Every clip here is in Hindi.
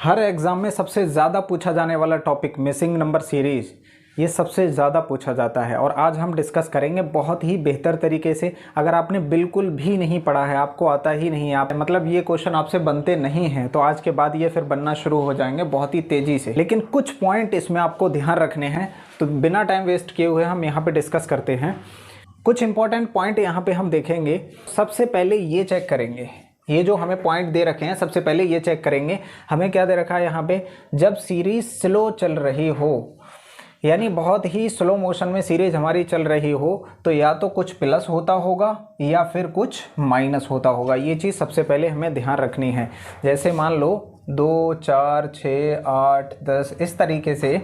हर एग्ज़ाम में सबसे ज़्यादा पूछा जाने वाला टॉपिक मिसिंग नंबर सीरीज़, ये सबसे ज़्यादा पूछा जाता है और आज हम डिस्कस करेंगे बहुत ही बेहतर तरीके से। अगर आपने बिल्कुल भी नहीं पढ़ा है, आपको आता ही नहीं है, आप मतलब ये क्वेश्चन आपसे बनते नहीं हैं, तो आज के बाद ये फिर बनना शुरू हो जाएंगे बहुत ही तेज़ी से। लेकिन कुछ पॉइंट इसमें आपको ध्यान रखने हैं, तो बिना टाइम वेस्ट किए हुए हम यहाँ पर डिस्कस करते हैं। कुछ इंपॉर्टेंट पॉइंट यहाँ पर हम देखेंगे। सबसे पहले ये चेक करेंगे, ये जो हमें पॉइंट दे रखे हैं, सबसे पहले ये चेक करेंगे हमें क्या दे रखा है यहाँ पे। जब सीरीज स्लो चल रही हो, यानी बहुत ही स्लो मोशन में सीरीज हमारी चल रही हो, तो या तो कुछ प्लस होता होगा या फिर कुछ माइनस होता होगा। ये चीज़ सबसे पहले हमें ध्यान रखनी है। जैसे मान लो 2, 4, 6, 8, 10 इस तरीके से।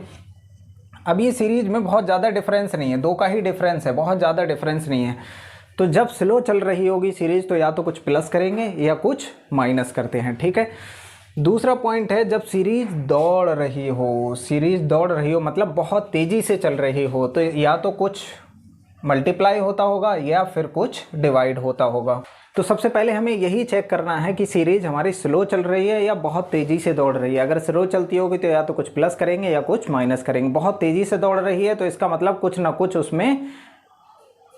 अब ये सीरीज में बहुत ज़्यादा डिफरेंस नहीं है, 2 का ही डिफरेंस है, बहुत ज़्यादा डिफरेंस नहीं है। तो जब स्लो चल रही होगी सीरीज, तो या तो कुछ प्लस करेंगे या कुछ माइनस करते हैं, ठीक है। दूसरा पॉइंट है, जब सीरीज दौड़ रही हो, सीरीज दौड़ रही हो मतलब बहुत तेज़ी से चल रही हो, तो या तो कुछ मल्टीप्लाई होता होगा या फिर कुछ डिवाइड होता होगा। तो सबसे पहले हमें यही चेक करना है कि सीरीज हमारी स्लो चल रही है या बहुत तेज़ी से दौड़ रही है। अगर स्लो चलती होगी तो या तो कुछ प्लस करेंगे या कुछ माइनस करेंगे। बहुत तेज़ी से दौड़ रही है तो इसका मतलब कुछ ना कुछ उसमें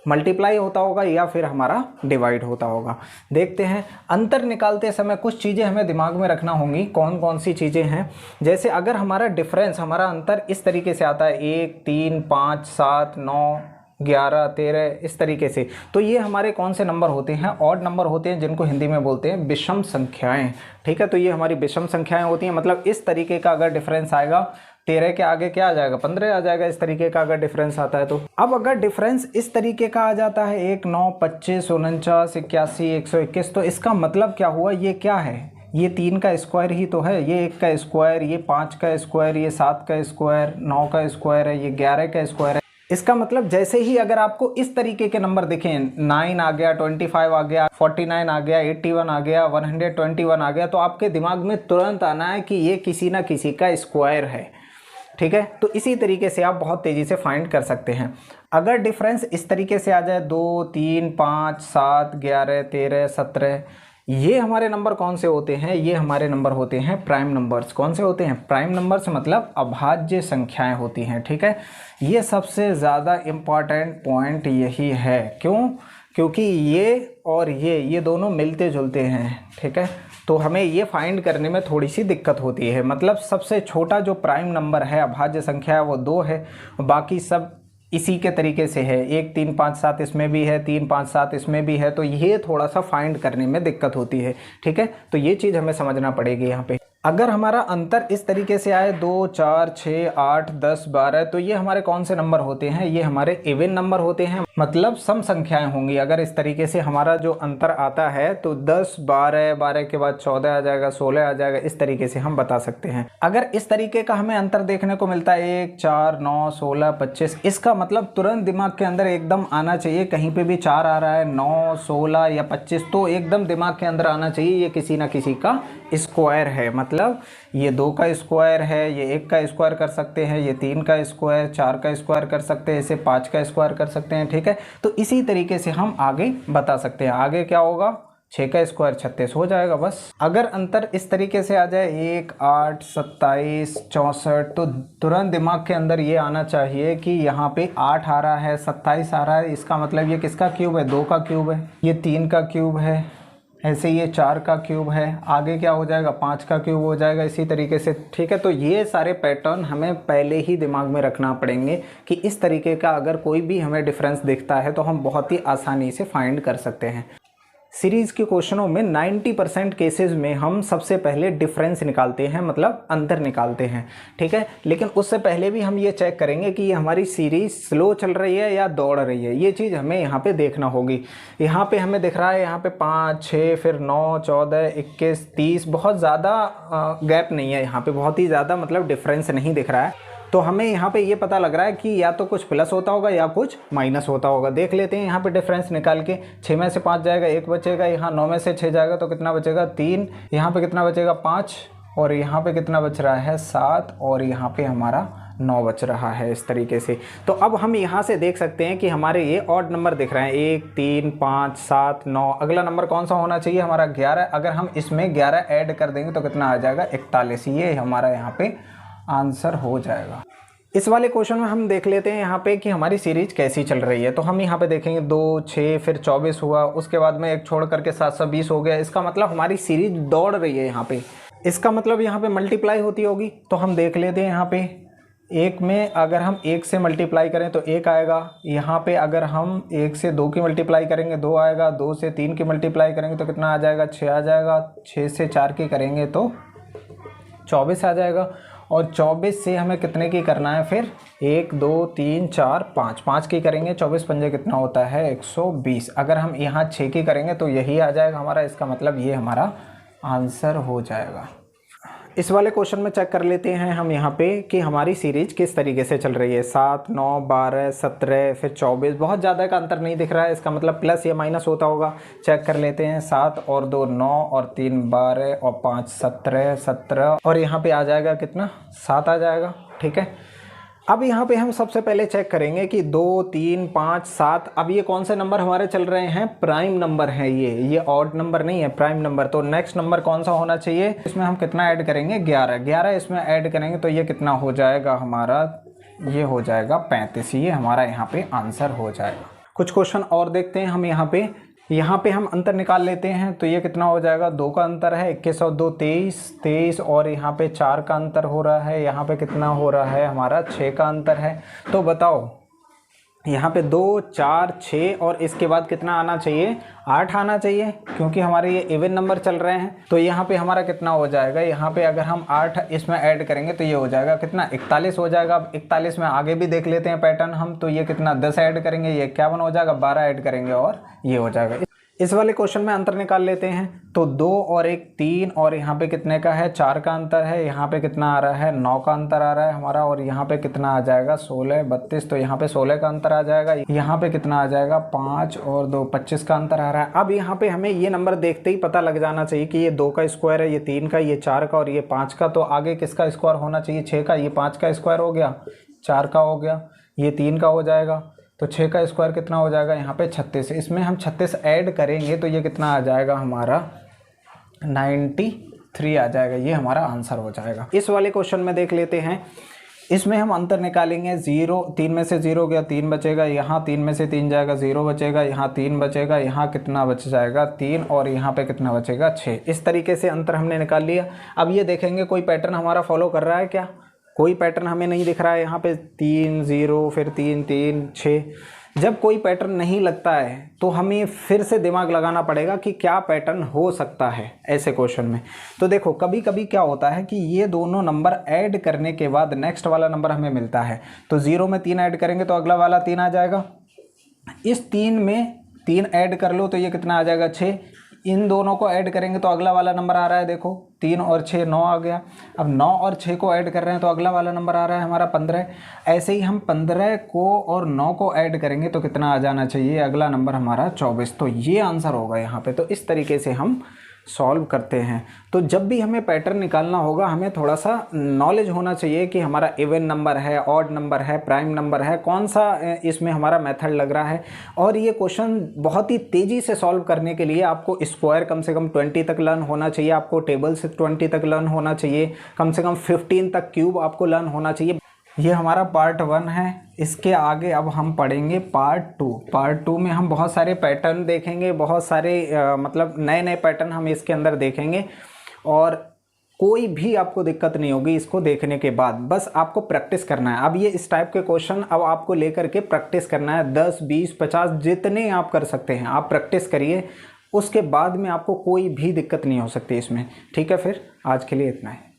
मल्टीप्लाई होता होगा या फिर हमारा डिवाइड होता होगा। देखते हैं। अंतर निकालते समय कुछ चीज़ें हमें दिमाग में रखना होंगी। कौन कौन सी चीज़ें हैं? जैसे अगर हमारा डिफरेंस, हमारा अंतर इस तरीके से आता है 1, 3, 5, 7, 9, 11, 13 इस तरीके से, तो ये हमारे कौन से नंबर होते हैं? ऑड नंबर होते हैं, जिनको हिंदी में बोलते हैं विषम संख्याएं, ठीक है। तो ये हमारी विषम संख्याएं होती हैं। मतलब इस तरीके का अगर डिफरेंस आएगा, 13 के आगे क्या आ जाएगा? 15 आ जाएगा। इस तरीके का अगर डिफरेंस आता है तो अब अगर डिफरेंस इस तरीके का आ जाता है 1, 9, 25, 49, 81, 121, तो इसका मतलब क्या हुआ? ये क्या है? ये 3 का स्क्वायर ही तो है। ये 1 का स्क्वायर, ये 5 का स्क्वायर, ये 7 का स्क्वायर, 9 का स्क्वायर है, ये 11 का स्क्वायर है। इसका मतलब जैसे ही अगर आपको इस तरीके के नंबर दिखें, 9 आ गया, 25 आ गया, 49 आ गया, 81 आ गया, 121 आ गया, तो आपके दिमाग में तुरंत आना है कि ये किसी ना किसी का स्क्वायर है, ठीक है। तो इसी तरीके से आप बहुत तेज़ी से फाइंड कर सकते हैं। अगर डिफरेंस इस तरीके से आ जाए 2, 3, 5, 7, 11, 13, 17, ये हमारे नंबर कौन से होते हैं? ये हमारे नंबर होते हैं प्राइम नंबर्स। कौन से होते हैं? प्राइम नंबर्स, मतलब अभाज्य संख्याएं होती हैं, ठीक है। ये सबसे ज़्यादा इम्पॉर्टेंट पॉइंट यही है। क्यों? क्योंकि ये और ये दोनों मिलते जुलते हैं, ठीक है। तो हमें ये फाइंड करने में थोड़ी सी दिक्कत होती है। मतलब सबसे छोटा जो प्राइम नंबर है, अभाज्य संख्या है, वो 2 है। बाकी सब इसी के तरीके से है। 1, 3, 5, 7 इसमें भी है, 3, 5, 7 इसमें भी है। तो ये थोड़ा सा फाइंड करने में दिक्कत होती है, ठीक है। तो ये चीज़ हमें समझना पड़ेगी यहाँ पे। अगर हमारा अंतर इस तरीके से आए 2, 4, 6, 8, 10, 12, तो ये हमारे कौन से नंबर होते हैं? ये हमारे इवन नंबर होते हैं, मतलब सम संख्याएं होंगी। अगर इस तरीके से हमारा जो अंतर आता है तो 10, 12, 12 के बाद 14 आ जाएगा, 16 आ जाएगा, इस तरीके से हम बता सकते हैं। अगर इस तरीके का हमें अंतर देखने को मिलता है 1, 4, 9, 16, 25, इसका मतलब तुरंत दिमाग के अंदर एकदम आना चाहिए, कहीं पे भी 4 आ रहा है, 9, 16 या 25, तो एकदम दिमाग के अंदर आना चाहिए ये किसी ना किसी का स्क्वायर है। मतलब ये 2 का स्क्वायर है, ये 1 का स्क्वायर कर सकते हैं, ये 3 का स्क्वायर, 4 का स्क्वायर कर सकते हैं, इसे 5 का स्क्वायर कर सकते हैं, ठीक है। तो इसी तरीके से हम आगे बता सकते हैं। आगे क्या होगा? 6 का स्क्वायर 36 हो जाएगा, बस। अगर अंतर इस तरीके से आ जाए 1, 8, 27, 64, तो तुरंत दिमाग के अंदर ये आना चाहिए कि यहाँ पे 8 आ रहा है, 27 आ रहा है, इसका मतलब ये किसका क्यूब है? 2 का क्यूब है। ये 3 का क्यूब है, ऐसे ये 4 का क्यूब है। आगे क्या हो जाएगा? 5 का क्यूब हो जाएगा, इसी तरीके से, ठीक है। तो ये सारे पैटर्न हमें पहले ही दिमाग में रखना पड़ेंगे कि इस तरीके का अगर कोई भी हमें डिफरेंस दिखता है तो हम बहुत ही आसानी से फाइंड कर सकते हैं। सीरीज़ के क्वेश्चनों में 90% केसेस में हम सबसे पहले डिफरेंस निकालते हैं, मतलब अंतर निकालते हैं, ठीक है। लेकिन उससे पहले भी हम ये चेक करेंगे कि ये हमारी सीरीज़ स्लो चल रही है या दौड़ रही है। ये चीज़ हमें यहाँ पे देखना होगी। यहाँ पे हमें दिख रहा है, यहाँ पे 5, 6, फिर 9, 14, 21, 30, बहुत ज़्यादा गैप नहीं है यहाँ पे, बहुत ही ज़्यादा मतलब डिफरेंस नहीं दिख रहा है। तो हमें यहाँ पे ये पता लग रहा है कि या तो कुछ प्लस होता होगा या कुछ माइनस होता होगा। देख लेते हैं यहाँ पे डिफरेंस निकाल के। 6 में से 5 जाएगा, 1 बचेगा। यहाँ 9 में से 6 जाएगा तो कितना बचेगा? 3। यहाँ पे कितना बचेगा? 5। और यहाँ पे कितना बच रहा है 7 और यहाँ पे हमारा 9 बच रहा है इस तरीके से। तो अब हम यहाँ से देख सकते हैं कि हमारे ये ऑड नंबर दिख रहे हैं 1 3 5 7 9। अगला नंबर कौन सा होना चाहिए हमारा 11। अगर हम इसमें 11 ऐड कर देंगे तो कितना आ जाएगा 41। ये हमारा यहाँ पे आंसर हो जाएगा। इस वाले क्वेश्चन में हम देख लेते हैं यहाँ पे कि हमारी सीरीज कैसी चल रही है। तो हम यहाँ पे देखेंगे 2 6 फिर 24 हुआ, उसके बाद में एक छोड़ करके 720 हो गया। इसका मतलब हमारी सीरीज दौड़ रही है यहाँ पे। इसका मतलब यहाँ पे मल्टीप्लाई होती होगी। तो हम देख लेते हैं यहाँ पे 1 में अगर हम 1 से मल्टीप्लाई करें तो 1 आएगा। यहाँ पे अगर हम 1 से 2 की मल्टीप्लाई करेंगे 2 आएगा। 2 से 3 की मल्टीप्लाई करेंगे तो कितना आ जाएगा 6 आ जाएगा। 6 से 4 की करेंगे तो 24 आ जाएगा। और 24 से हमें कितने की करना है फिर 1 2 3 4 5 5 की करेंगे। 24 पंजे कितना होता है 120। अगर हम यहाँ 6 की करेंगे तो यही आ जाएगा हमारा। इसका मतलब ये हमारा आंसर हो जाएगा। इस वाले क्वेश्चन में चेक कर लेते हैं हम यहाँ पे कि हमारी सीरीज किस तरीके से चल रही है। 7 9 12 17 फिर 24। बहुत ज़्यादा का अंतर नहीं दिख रहा है। इसका मतलब प्लस या माइनस होता होगा। चेक कर लेते हैं 7 और 2 9 और 3 12 और 5 17 17 और यहाँ पे आ जाएगा कितना 7 आ जाएगा। ठीक है। अब यहाँ पे हम सबसे पहले चेक करेंगे कि 2 3 5 7। अब ये कौन से नंबर हमारे चल रहे हैं प्राइम नंबर है। ये ऑड नंबर नहीं है, प्राइम नंबर। तो नेक्स्ट नंबर कौन सा होना चाहिए। इसमें हम कितना ऐड करेंगे 11 11 इसमें ऐड करेंगे तो ये कितना हो जाएगा हमारा, ये हो जाएगा 35। ये हमारा यहाँ पे आंसर हो जाएगा। कुछ क्वेश्चन और देखते हैं हम यहाँ पे हम अंतर निकाल लेते हैं। तो ये कितना हो जाएगा 2 का अंतर है 21 और 2 23 23 और यहाँ पे 4 का अंतर हो रहा है। यहाँ पे कितना हो रहा है हमारा 6 का अंतर है। तो बताओ यहाँ पे 2 4 6 और इसके बाद कितना आना चाहिए 8 आना चाहिए, क्योंकि हमारे ये इवन नंबर चल रहे हैं। तो यहाँ पे हमारा कितना हो जाएगा, यहाँ पे अगर हम 8 इसमें ऐड करेंगे तो ये हो जाएगा कितना 41 हो जाएगा। अब 41 में आगे भी देख लेते हैं पैटर्न हम। तो ये कितना 10 ऐड करेंगे ये 51 हो जाएगा। 12 ऐड करेंगे और ये हो जाएगा। इस वाले क्वेश्चन में अंतर निकाल लेते हैं। तो 2 और 1 3 और यहाँ पे कितने का है 4 का अंतर है। यहाँ पे कितना आ रहा है 9 का अंतर आ रहा है हमारा। और यहाँ पे कितना आ जाएगा 16 32। तो यहाँ पे 16 का अंतर आ जाएगा। यहाँ पे कितना आ जाएगा 5 और 2 25 का अंतर आ रहा है। अब यहाँ पे हमें ये नंबर देखते ही पता लग जाना चाहिए कि ये 2 का स्क्वायर है, ये 3 का, ये 4 का और ये 5 का। तो आगे किसका स्क्वायर होना चाहिए 6 का। ये 5 का स्क्वायर हो गया, 4 का हो गया, ये 3 का हो जाएगा। तो 6 का स्क्वायर कितना हो जाएगा यहाँ पे 36। इसमें हम 36 ऐड करेंगे तो ये कितना आ जाएगा हमारा 93 आ जाएगा। ये हमारा आंसर हो जाएगा। इस वाले क्वेश्चन में देख लेते हैं। इसमें हम अंतर निकालेंगे 0 3 में से 0 गया 3 बचेगा। यहाँ 3 में से 3 जाएगा 0 बचेगा। यहाँ 3 बचेगा। यहाँ कितना बच जाएगा 3 और यहाँ पे कितना बचेगा 6। इस तरीके से अंतर हमने निकाल लिया। अब ये देखेंगे कोई पैटर्न हमारा फॉलो कर रहा है क्या। कोई पैटर्न हमें नहीं दिख रहा है। यहाँ पे 3 0 फिर 3 3 6। जब कोई पैटर्न नहीं लगता है तो हमें फिर से दिमाग लगाना पड़ेगा कि क्या पैटर्न हो सकता है ऐसे क्वेश्चन में। तो देखो कभी कभी क्या होता है कि ये दोनों नंबर ऐड करने के बाद नेक्स्ट वाला नंबर हमें मिलता है। तो 0 में 3 ऐड करेंगे तो अगला वाला 3 आ जाएगा। इस 3 में 3 ऐड कर लो तो ये कितना आ जाएगा 6। इन दोनों को ऐड करेंगे तो अगला वाला नंबर आ रहा है, देखो 3 और 6 9 आ गया। अब 9 और 6 को ऐड कर रहे हैं तो अगला वाला नंबर आ रहा है हमारा 15। ऐसे ही हम 15 को और 9 को ऐड करेंगे तो कितना आ जाना चाहिए अगला नंबर हमारा 24। तो ये आंसर होगा यहाँ पे। तो इस तरीके से हम सॉल्व करते हैं। तो जब भी हमें पैटर्न निकालना होगा हमें थोड़ा सा नॉलेज होना चाहिए कि हमारा इवन नंबर है, ऑड नंबर है, प्राइम नंबर है, कौन सा इसमें हमारा मेथड लग रहा है। और ये क्वेश्चन बहुत ही तेज़ी से सॉल्व करने के लिए आपको स्क्वायर कम से कम 20 तक लर्न होना चाहिए, आपको टेबल से 20 तक लर्न होना चाहिए, कम से कम 15 तक क्यूब आपको लर्न होना चाहिए। ये हमारा पार्ट 1 है। इसके आगे अब हम पढ़ेंगे पार्ट 2। पार्ट 2 में हम बहुत सारे पैटर्न देखेंगे, बहुत सारे मतलब नए नए पैटर्न हम इसके अंदर देखेंगे। और कोई भी आपको दिक्कत नहीं होगी इसको देखने के बाद, बस आपको प्रैक्टिस करना है। अब ये इस टाइप के क्वेश्चन अब आपको लेकर के प्रैक्टिस करना है। 10 20 50 जितने आप कर सकते हैं आप प्रैक्टिस करिए, उसके बाद में आपको कोई भी दिक्कत नहीं हो सकती इसमें। ठीक है, फिर आज के लिए इतना है।